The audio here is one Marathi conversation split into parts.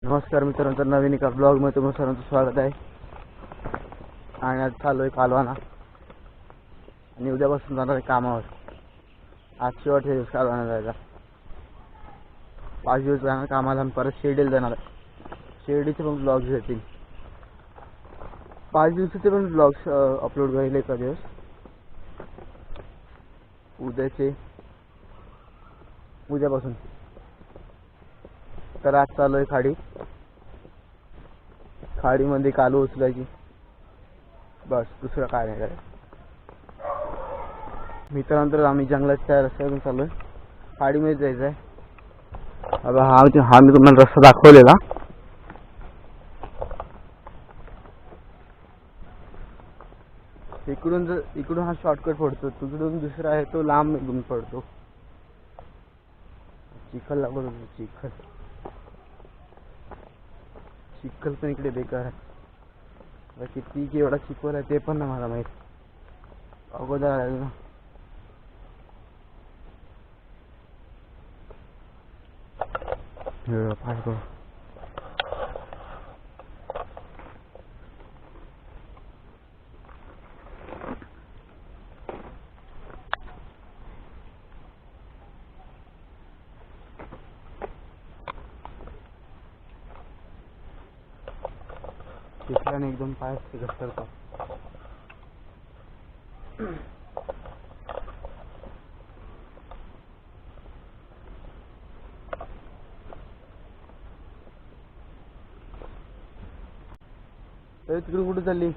नमस्कार मित्रांनो, तर नवीन एका ब्लॉगमध्ये तुम्हाला सर्वांचं स्वागत आहे. आणि आज चालू आहे कालवाना आणि उद्यापासून जाणार आहे कामावर. आज शेवटचा दिवस कालवाना जायचा. 5 दिवस जाणार कामाला आणि परत शिर्डीला जाणार आहे. शिर्डीचे पण ब्लॉग्स येतील. 5 दिवसाचे पण ब्लॉग्स अपलोड करेल एका दिवस. उद्यापासून तर आज चालू आहे खाडीमध्ये कालू उचलायची, बस दुसरं काय नाही करायचं. मित्रांनो, आम्ही जंगलाच्या रस्त्यावरून चालू आहे. खाडीमध्ये जायचं आहे. आता हा मी तुम्हाला रस्ता दाखवलेला. इकडून हा शॉर्टकट पडतो, तिकडून दुसरा आहे तो लांब निघून पडतो. चिखल लागत होतो. चिखल पण इकडे बेकार आहे. किती एवढा चिखल आहे ते पण नाही मला माहित. अगोदर आहे ना. पाहतो चिखलाने एकदम पाय घसरतो. तिकडे कुठे चालली?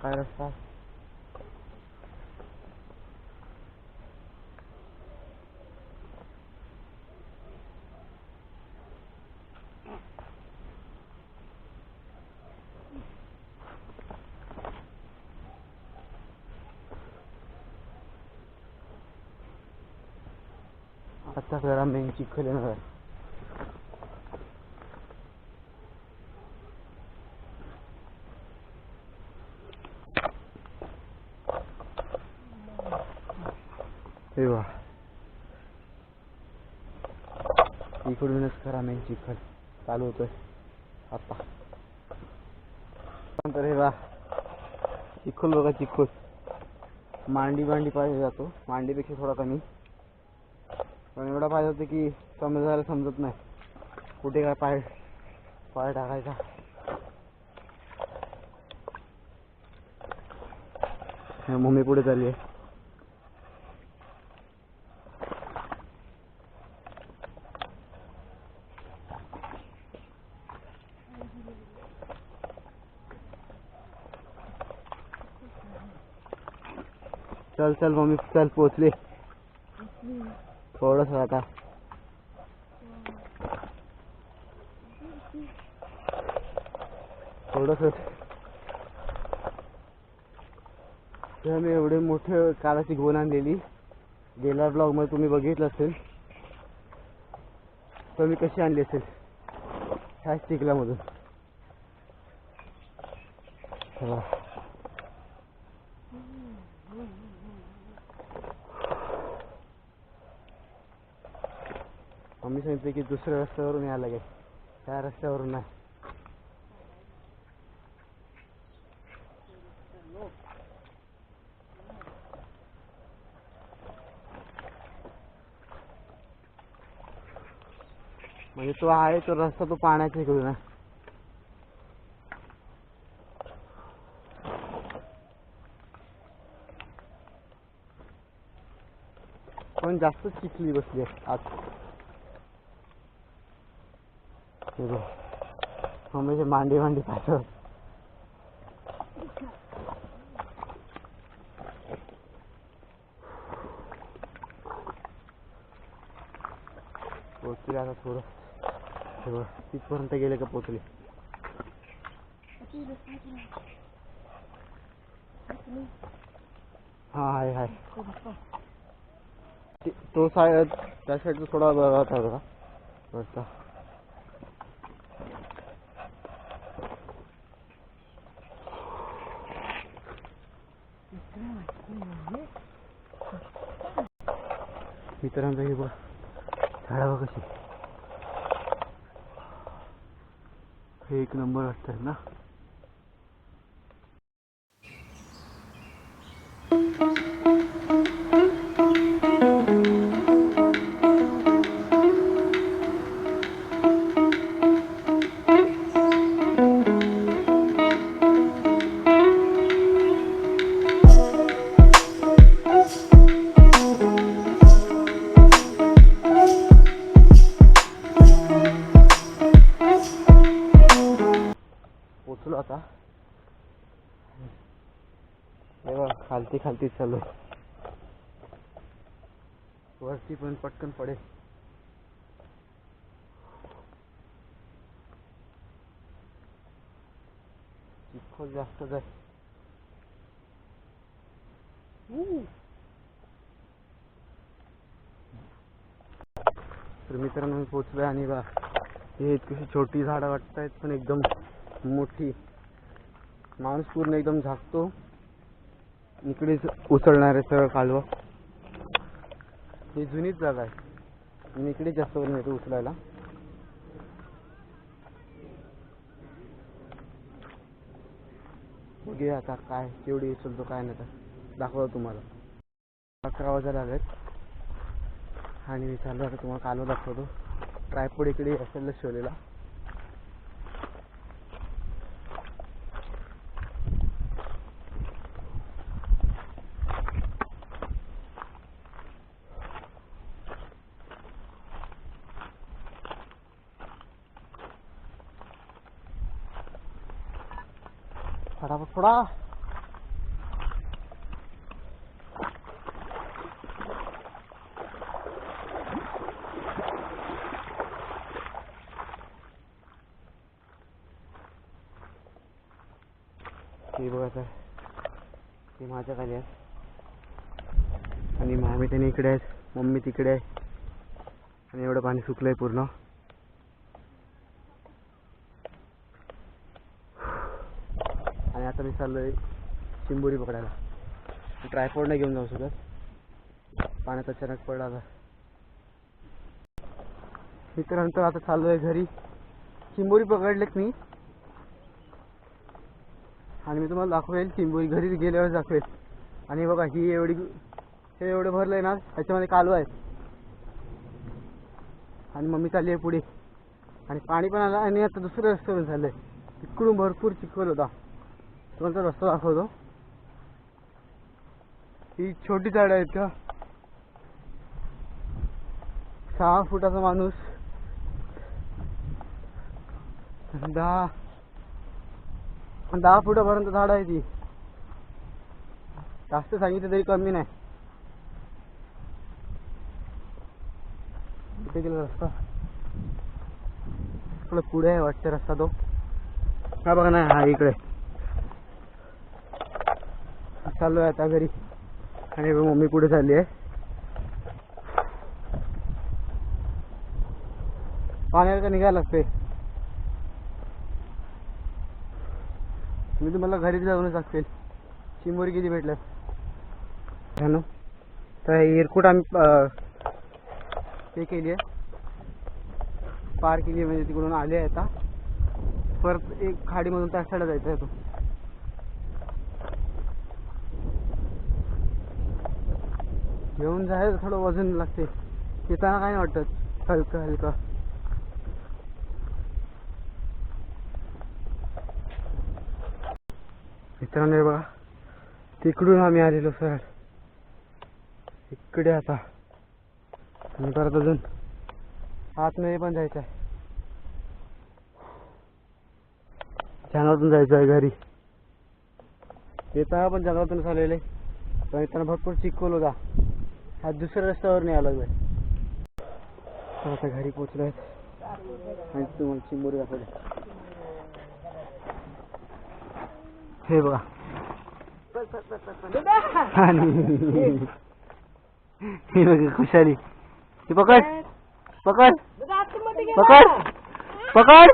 काय रस्ता? आता जरा मेन चिखल येणार आहे. इकडूनच खरा मेन चिखल चालू होतोय आता. नंतर हे बा चिखल बघा, चिखल मांडी पाहिजे जातो. मांडीपेक्षा थोडा कमी, पण एवढा पाहिजे होतं की समजायला समजत नाही कुठे काय पाय टाकायचा. मम्मी पुढे चालली आहे. चल मम्मी चल, पोचले. थोडस आता मी एवढे मोठे कालाची गोण आणलेली. गेल्या ब्लॉग मध्ये तुम्ही बघितलं असेल तर मी कशी आणली असेल ह्याच चिखलामधून. मम्मी सांगितलं की दुसऱ्या रस्त्यावरून यायला लागेल, त्या रस्त्यावरून नाही. म्हणजे तो आहे तो रस्ता तो पाण्याच्या इकडून आहे. पण जास्त चिखली बसली आज. मम्मीचे मांडी पाहिजे. पोचले आता थोडं तिथपर्यंत गेले का पोचले. हा आहे तो साईड, त्या साईडचा थोडा होता रस्ता. मित्रांनो हे बघ झाडं कशी हे एक नंबर वाटतंय ना. पोचलो आता. तेव्हा खालती खालती चालू, वरती पण पटकन पडेल. चिखल जास्तच आहे. तर मित्रांनो मी पोचलोय आणि बा हे इतकीशी छोटी झाडं वाटत आहेत पण एकदम मोठी. माणूस पूर्ण एकदम झाकतो. इकडेच उसळणार आहे सगळं कालवा. ही जुनीच जागा आहे. मी इकडे जास्त करून येतो उचलायला. बघूया आता काय केवढी उचलतो काय नाही तर दाखवतो तुम्हाला. 11 वाजायला आलेत आणि मी चालू आता तुम्हाला कालवा दाखवतो. ट्रायपॉड इकडे असेल शोलेला. फटाफट फोडा. हे बघा तर ते माझ्या खाली आहेत आणि मामी त्याने इकडे आहेत, मम्मी तिकडे आहे आणि एवढं पाणी सुकलंय पूर्ण. आणि आता मी चाललोय चिंबोरी पकडायला. ट्रायपॉड नाही घेऊन जाऊ शकत, पाण्यात अचानक पडला आता. मित्रांनो आता चाललोय घरी. चिंबोरी पकडलेत मी आणि मी तुम्हाला दाखवेल. चिंबोरी घरी गेल्यावर दाखवेल. आणि बघा ही एवढी, हे एवढं भरलंय ना, त्याच्यामध्ये कालवा आहे आणि मम्मी चालली आहे पुढे. आणि पाणी पण आलं आणि आता दुसरं रस्त्यावरून झालंय. इकडून भरपूर चिखल होता. तुम्हाला रस्ता दाखवतो. ही छोटी झाडं आहेत का, 6 फुटाचा माणूस 10 फुटापर्यंत झाड आहे ती. जास्त सांगितलं तरी कमी नाही. इथे गेला रस्ता, थोडं पुढे आहे वाटतं रस्ता तो. हा बघा ना, हा इकडे. चालू आहे आता घरी आणि मम्मी पुढे चालली आहे. पाण्याला का निघायला लागते. मी तुम्हाला घरी जाऊनच दाखवेल चिंबोरी किती भेटलं. तर एअरपोर्ट आम्ही पे केली आहे, पार केली आहे. म्हणजे तिकडून आले आहे. आता परत एक खाडीमधून त्या साईडला जायचं आहे. तो घेऊन जायचं, थोडं वजन लागते. येताना काय नाही वाटत, हलकं हलकं. मित्रांनो बघा तिकडून आम्ही आलेलो सर इकडे. आता आणि परत अजून आतमध्ये पण जायचं आहे. जंगलातून जायचं आहे घरी. येताना पण जंगलातूनच आलेले पण येताना भरपूर चिखल होता. हा दुसऱ्या रस्त्यावर नाही आला. तर आता घरी पोचलो आहेत आणि तुम्हाला चिंबोरी दाखवली. हे बघा हे बघा खुशाली. हे पकड पकड पकड पकड.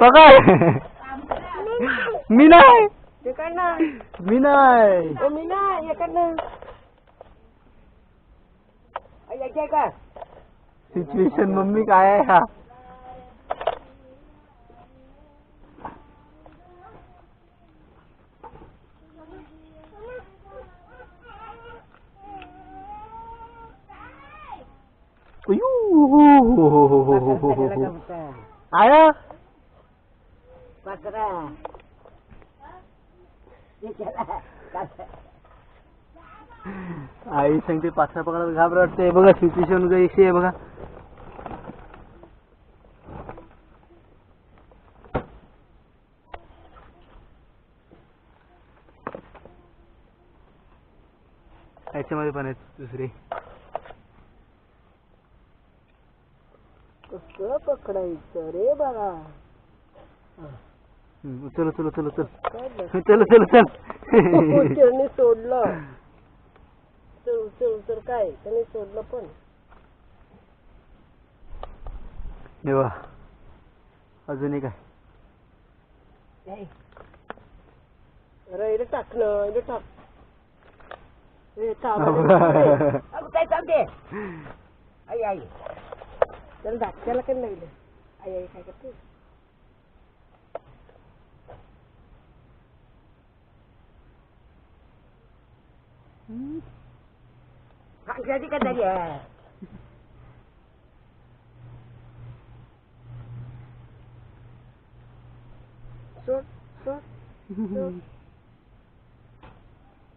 पकड. मी नाही, मी नाही. सिच्युएशन मम्मी काय आहे हा? आया आई सांगते पाचसा पकडायला घाबर वाटते. बघा सिच्युएशन कशी आहे बघा. याच्यामध्ये पण आहेत दुसरे. कसं पकडायचं रे बाळा? चल चल चल चल चल चल चल. त्याने सोडलं. चल चल तर काय त्याने सोडलं पण. देवा अजून एक आहे. अरे इथे टाक ना, इथे टाक. काय चालते? आई आई त्याला धाकट्याला काय लागलं? आई आई काय करते? खांद्याची काय तरी आहे. सोड सोड सोड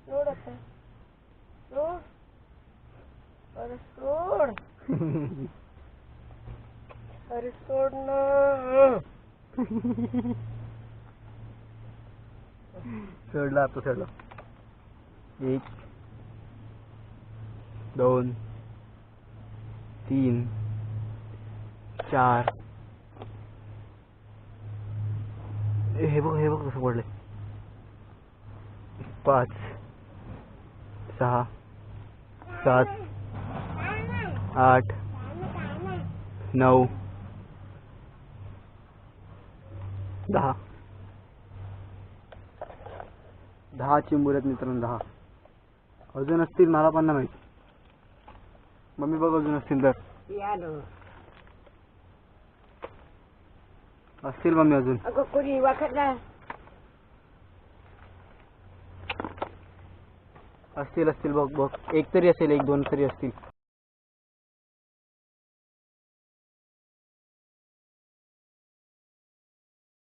सोड आता सोड. अरे सोड. अरे सोड ना. सोडला आता सोडला. 1 2 3 4. हे बघ कसं पडलंय. 5 6 7 8 9 10. 10 चिंबुर आहेत मित्रांनो. 10 अजून असतील मला पण नाही माहिती. मम्मी बघ अजून असतील तर. असतील मम्मी अजून. अगं कोणी वाकडला असतील बघ बघ. एक तरी असेल, 1 2 तरी असतील.